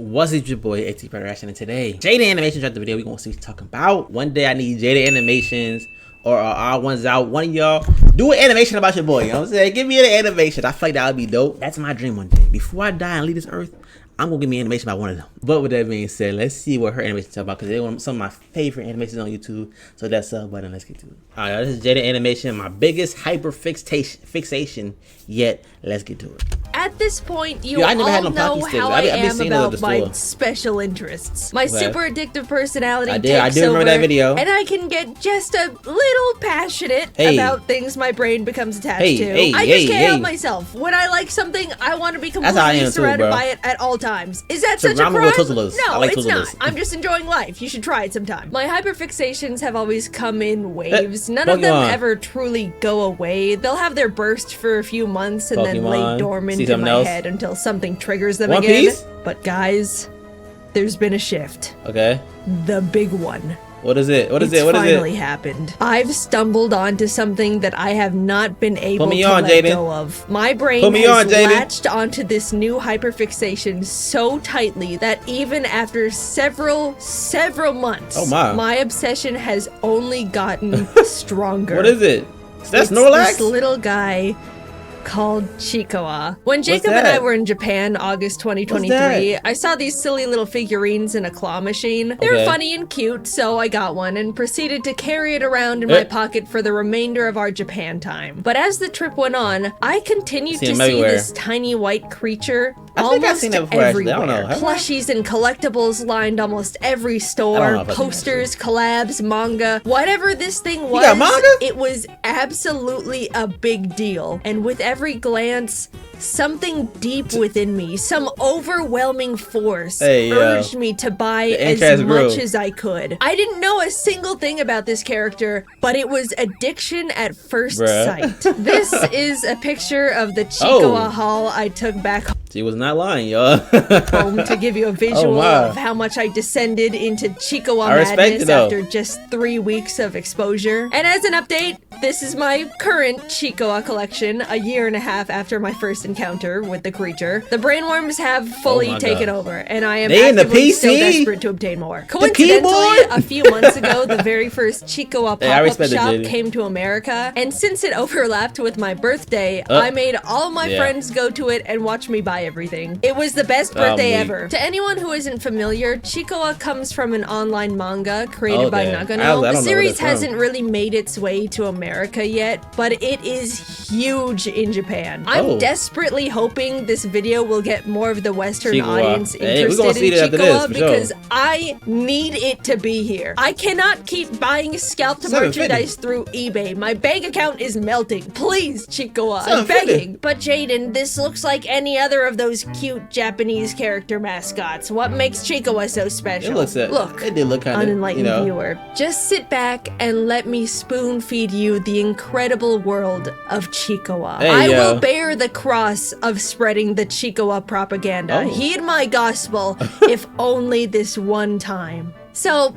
What's it, your boy AT Hyperfixation, and today JaidenAnimations dropped the video we're gonna see what he's talking about. One day I need JaidenAnimations or our ones out. One of y'all do an animation about your boy. You know what I'm saying? Give me an animation. I feel like that would be dope. That's my dream one day. Before I die and leave this earth, I'm gonna give me an animation about one of them. But with that being said, let's see what her animation talk about, because they're some of my favorite animations on YouTube. So that sub button, let's get to it. Alright, this is JaidenAnimations, my biggest hyperfixation yet. Let's get to it. At this point, you all know how I am about my special interests. My super addictive personality takes over, remember that video. And I can get just a little passionate about things my brain becomes attached to. I just can't help myself. When I like something, I want to be completely surrounded by it at all times. Is that such a crime? No, it's not. I'm just enjoying life. You should try it sometime. My hyperfixations have always come in waves. None of them ever truly go away. They'll have their burst for a few months and then lay dormant in my head until something triggers them again. But guys, there's been a shift. Okay. The big one. What is it? What is it? What is it? Finally happened. I've stumbled onto something that I have not been able to let go of. My brain has latched onto this new hyperfixation so tightly that even after several months, my obsession has only gotten stronger. What is it? That's Snorlax? This little guy called Chikoa. When Jacob and I were in Japan, August 2023, I saw these silly little figurines in a claw machine. They were funny and cute, so I got one and proceeded to carry it around in my pocket for the remainder of our Japan time. But as the trip went on, I continued to see this tiny white creature almost everywhere. Plushies and collectibles lined almost every store, posters, collabs, manga. Whatever this thing was, it was absolutely a big deal. And with every glance, something deep within me, some overwhelming force urged me to buy as much as I could. I didn't know a single thing about this character, but it was addiction at first sight. This is a picture of the Chikoa haul I took back home. She was not lying, y'all. Home to give you a visual of how much I descended into Chikoa madness after just 3 weeks of exposure. And as an update, this is my current Chikoa collection, a year and a half after my first encounter with the creature. The brainworms have fully taken over, and I am actively still desperate to obtain more. Coincidentally, a few months ago, the very first Chikoa pop-up shop came to America, and since it overlapped with my birthday, I made all my friends go to it and watch me buy everything. It was the best birthday ever. To anyone who isn't familiar, Chikoa comes from an online manga created by Nagano. The series hasn't really made its way to America yet, but it is huge in Japan. I'm desperately hoping this video will get more of the Western audience interested in Chikoa because I need it to be here. I cannot keep buying scalped merchandise through eBay. My bank account is melting. Please, Chikoa, I'm begging. But Jaiden, this looks like any other of those cute Japanese character mascots. What makes Chikoa so special? Look, it did look kind of, unenlightened viewer. Just sit back and let me spoon feed you the incredible world of Chikoa. I will bear the cross of spreading the Chikoa propaganda. Heed my gospel, if only this one time. So,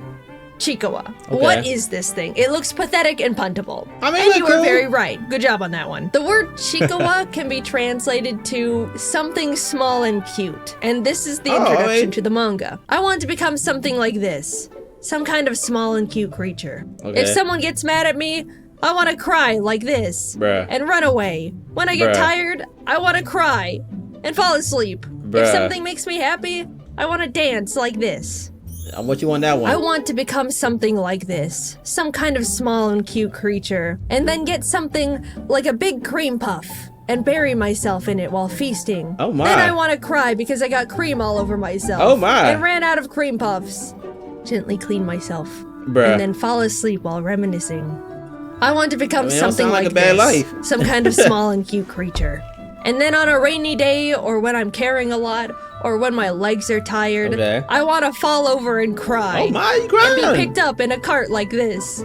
Chikoa. What is this thing? It looks pathetic and puntable. And you were very right. Good job on that one. The word Chikoa can be translated to something small and cute. And this is the introduction to the manga. I want to become something like this. Some kind of small and cute creature. If someone gets mad at me, I want to cry like this and run away. When I get tired, I want to cry and fall asleep. If something makes me happy, I want to dance like this. What you want that one? I want to become something like this. Some kind of small and cute creature. And then get something like a big cream puff and bury myself in it while feasting. Oh my. Then I want to cry because I got cream all over myself. Oh my. And ran out of cream puffs. Gently clean myself. And then fall asleep while reminiscing. I want to become something like this. Some kind of small and cute creature. And then on a rainy day, or when I'm carrying a lot, or when my legs are tired, I want to fall over and cry. And be picked up in a cart like this.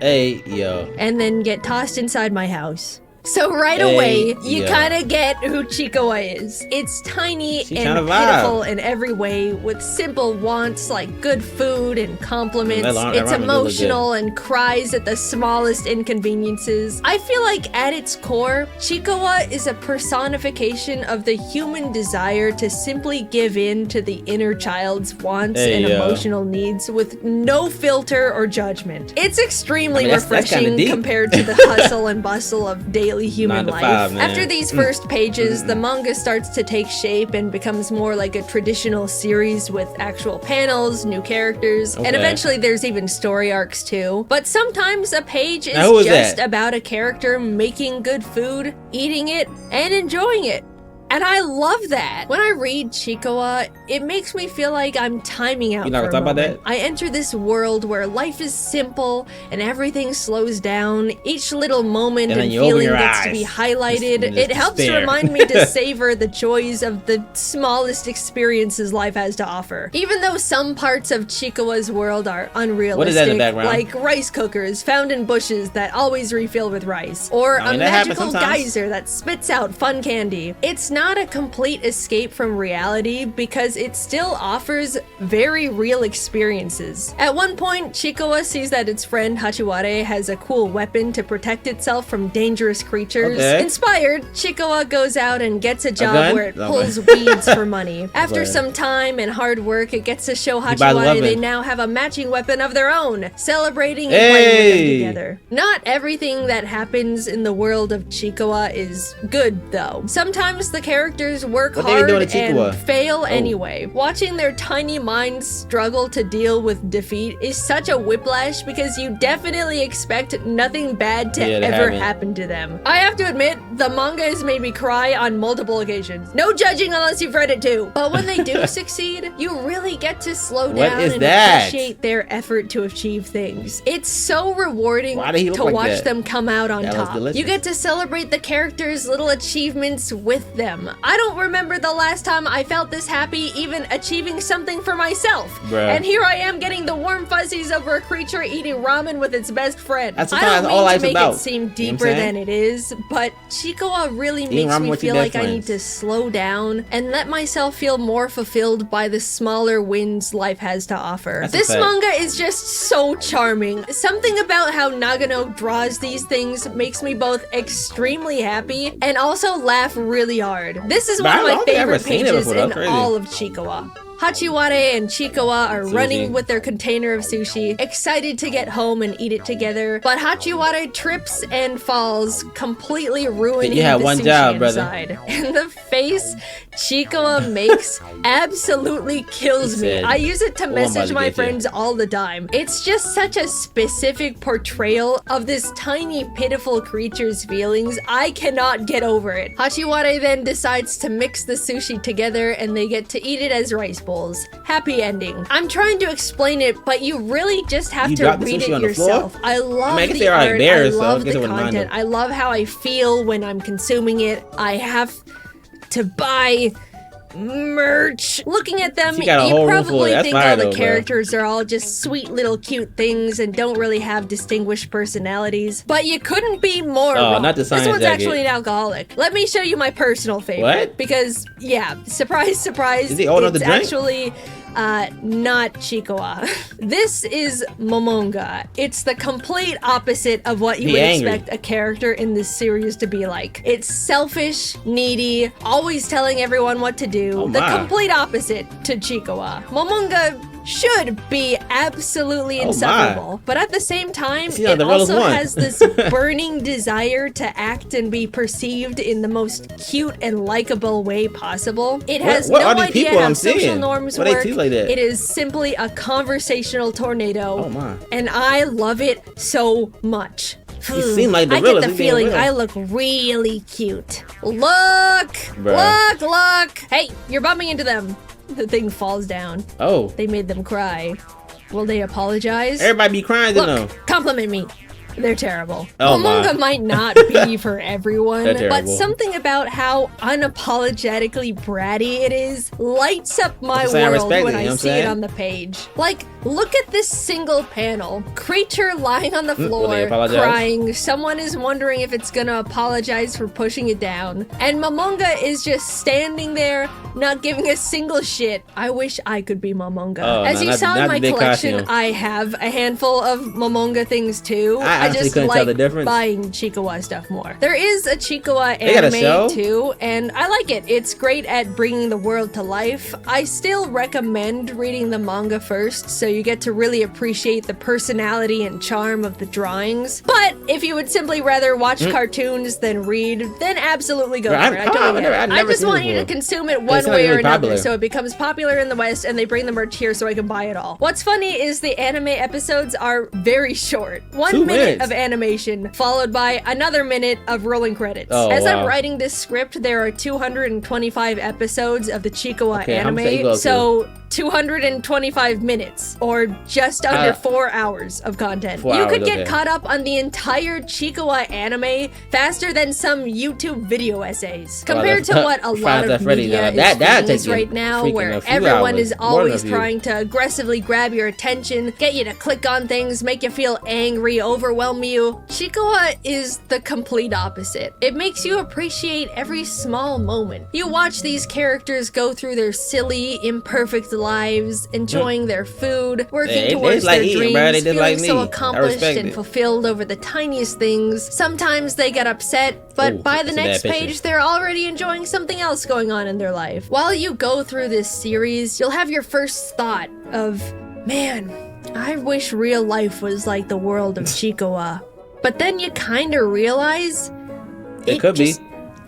And then get tossed inside my house. So right away, you kind of get who Chikawa is. It's tiny and pitiful in every way, with simple wants like good food and compliments. It's emotional and cries at the smallest inconveniences. I feel like at its core, Chikawa is a personification of the human desire to simply give in to the inner child's wants and emotional needs with no filter or judgment. It's extremely refreshing compared to the hustle and bustle of daily human life. After these first pages, the manga starts to take shape and becomes more like a traditional series with actual panels, new characters, and eventually there's even story arcs too. But sometimes a page is just about a character making good food, eating it, and enjoying it. And I love that. When I read Chikawa, it makes me feel like I'm timing out for a moment. About that? I enter this world where life is simple and everything slows down. Each little moment and feeling gets to be highlighted. It helps to remind me to savor the joys of the smallest experiences life has to offer. Even though some parts of Chikawa's world are unrealistic, what is that in the background? Like rice cookers found in bushes that always refill with rice, or a magical geyser that spits out fun candy. It's not a complete escape from reality because it still offers very real experiences. At one point, Chikawa sees that its friend Hachiware has a cool weapon to protect itself from dangerous creatures. Inspired, Chikawa goes out and gets a job where it pulls weeds for money. After some time and hard work, it gets to show Hachiware they now have a matching weapon of their own, celebrating and playing with them together. Not everything that happens in the world of Chikawa is good, though. Sometimes the characters work hard and fail anyway. Watching their tiny minds struggle to deal with defeat is such a whiplash because you definitely expect nothing bad to ever happen to them. I have to admit, the manga has made me cry on multiple occasions. No judging unless you've read it too. But when they do succeed, you really get to slow down and appreciate their effort to achieve things. It's so rewarding to watch them come out on top. You get to celebrate the characters' little achievements with them. I don't remember the last time I felt this happy even achieving something for myself. And here I am getting the warm fuzzies over a creature eating ramen with its best friend. I don't mean to make it seem deeper than it is, but Chikawa really makes me feel like I need to slow down and let myself feel more fulfilled by the smaller wins life has to offer. This manga is just so charming. Something about how Nagano draws these things makes me both extremely happy and also laugh really hard. This is one of my favorite pages in all of Chikawa. Hachiware and Chikawa are running with their container of sushi, excited to get home and eat it together, but Hachiware trips and falls, completely ruining the sushi inside. And the face Chikawa makes absolutely kills me. I use it to message my friends all the time. It's just such a specific portrayal of this tiny, pitiful creature's feelings. I cannot get over it. Hachiware then decides to mix the sushi together and they get to eat it as rice bowls. Happy ending. I'm trying to explain it, but you really just have to read it yourself. I love the art, I love the content, I love how I feel when I'm consuming it. I have to buy merch. Looking at them, you probably think all the characters are all just sweet little cute things and don't really have distinguished personalities, but you couldn't be more wrong. This one's actually an alcoholic. Let me show you my personal favorite. Because, yeah, surprise, surprise, it's actually not Chikawa. This is Momonga. It's the complete opposite of what you would expect a character in this series to be like. It's selfish, needy, always telling everyone what to do. The complete opposite to Chikawa. Momonga should be absolutely insufferable, but at the same time, it also has this burning desire to act and be perceived in the most cute and likable way possible. It has no idea how social norms work. It is simply a conversational tornado, and I love it so much. You seem like the I get the feeling I look really cute. Look! Look! Hey, you're bumping into them. The thing falls down. They made them cry. Will they apologize? Everybody be crying to them. Compliment me. They're terrible. Oh manga my. might not be for everyone, but something about how unapologetically bratty it is lights up my world when I see it on the page. Like, look at this single panel. Creature lying on the floor, crying. Someone is wondering if it's gonna apologize for pushing it down. And Momonga is just standing there, not giving a single shit. I wish I could be Momonga. As you saw in my collection, I have a handful of Momonga things too. I just like buying Chikawa stuff more. There is a Chikawa anime too, and I like it. It's great at bringing the world to life. I still recommend reading the manga first, so you get to really appreciate the personality and charm of the drawings. But if you would simply rather watch cartoons than read, then absolutely go for it. I just want you to consume it one way or another, so it becomes popular in the West and they bring the merch here so I can buy it all. What's funny is the anime episodes are very short. 1 minute of animation followed by another minute of rolling credits. As I'm writing this script, there are 225 episodes of the Chikawa anime, so 225 minutes, or just under 4 hours of content. You could get caught up on the entire Chikawa anime faster than some YouTube video essays. Compared to what a lot of media is right now, where everyone is always trying to aggressively grab your attention, get you to click on things, make you feel angry, overwhelm you. Chikawa is the complete opposite. It makes you appreciate every small moment. You watch these characters go through their silly, imperfect lives, enjoying their food, working towards their dreams, feeling so accomplished and fulfilled over the tiniest things. Sometimes they get upset, but by the next page, they're already enjoying something else going on in their life. While you go through this series, you'll have your first thought of, man, I wish real life was like the world of Chikawa. But then you kind of realize it could be.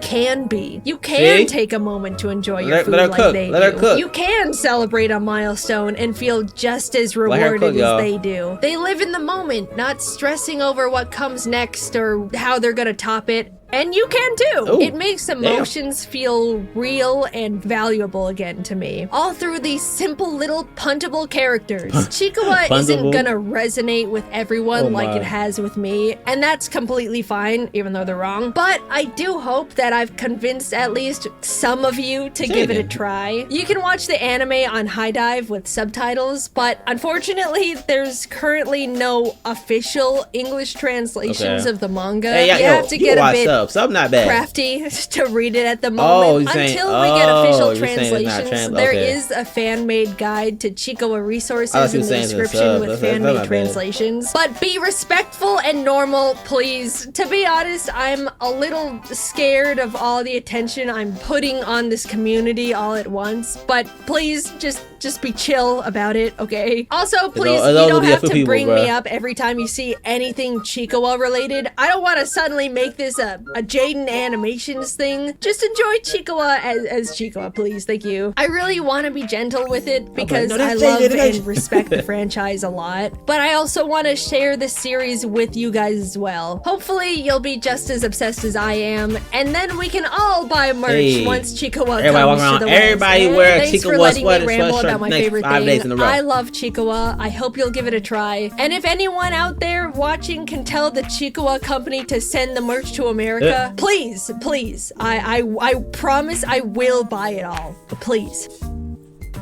Can be. You can take a moment to enjoy your food like they do. You can celebrate a milestone and feel just as rewarded as they do. They live in the moment, not stressing over what comes next or how they're gonna top it. And you can too. Ooh, it makes emotions feel real and valuable again to me. All through these simple little puntable characters. Chikawa isn't gonna resonate with everyone like it has with me, and that's completely fine, even though they're wrong. But I do hope that I've convinced at least some of you to give it a try. You can watch the anime on High Dive with subtitles, but unfortunately, there's currently no official English translations of the manga. You have to get a bit crafty to read it at the moment. Until we get official translations, there is a fan-made guide to Chikawa resources in the description with fan-made translations. But be respectful and normal, please. To be honest, I'm a little scared of all the attention I'm putting on this community all at once. But please, just be chill about it, okay? Also, please, you don't have to bring me up every time you see anything Chikawa related. I don't want to suddenly make this a JaidenAnimations thing. Just enjoy Chikawa as Chikawa, please. Thank you. I really want to be gentle with it because I love and respect the franchise a lot, but I also want to share this series with you guys as well. Hopefully, you'll be just as obsessed as I am, and then we can all buy merch once Chikawa comes to the West. Everybody wear a Chikawa sweater about my favorite thing. I love Chikawa. I hope you'll give it a try. And if anyone out there watching can tell the Chikawa company to send the merch to America, please, please. I promise I will buy it all. Please.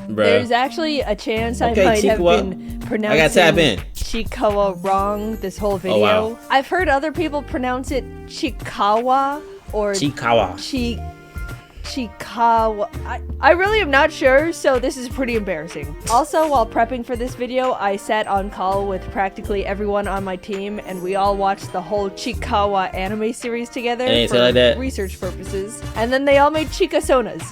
There's actually a chance I might have been pronouncing Chikawa wrong this whole video. I've heard other people pronounce it Chikawa or Chikawa. Chikawa. I really am not sure, so this is pretty embarrassing. Also, while prepping for this video, I sat on call with practically everyone on my team, and we all watched the whole Chikawa anime series together for research purposes. And then they all made Chikasonas.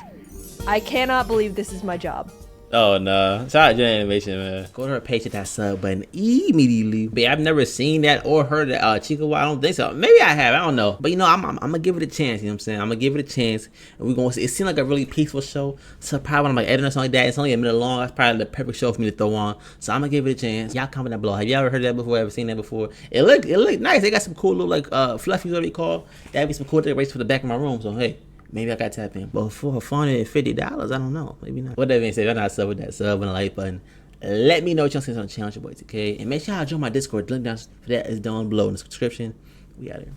I cannot believe this is my job. Oh no. Shout out JaidenAnimations, man. Go to her page, hit that sub button immediately. But I've never seen that or heard that Chikawa. I don't think so. Maybe I have, I don't know. But you know, I'm gonna give it a chance, you know what I'm saying? I'm gonna give it a chance. And we're gonna see. It seemed like a really peaceful show. So probably when I'm like editing or something like that, it's only a minute long. That's probably the perfect show for me to throw on. So I'm gonna give it a chance. Y'all comment down below. Have y'all ever heard that before? Ever seen that before? It looked nice. They got some cool little like fluffies, whatever you call. That'd be some cool decorations for the back of my room. So hey. Maybe I got tap in. But for $450, I don't know. Maybe not. With that being said, I'm not sub with that sub and a like button. Let me know what y'all think on the channel, your boy TK. And make sure y'all join my Discord. The link down for that is down below in the description. We out here.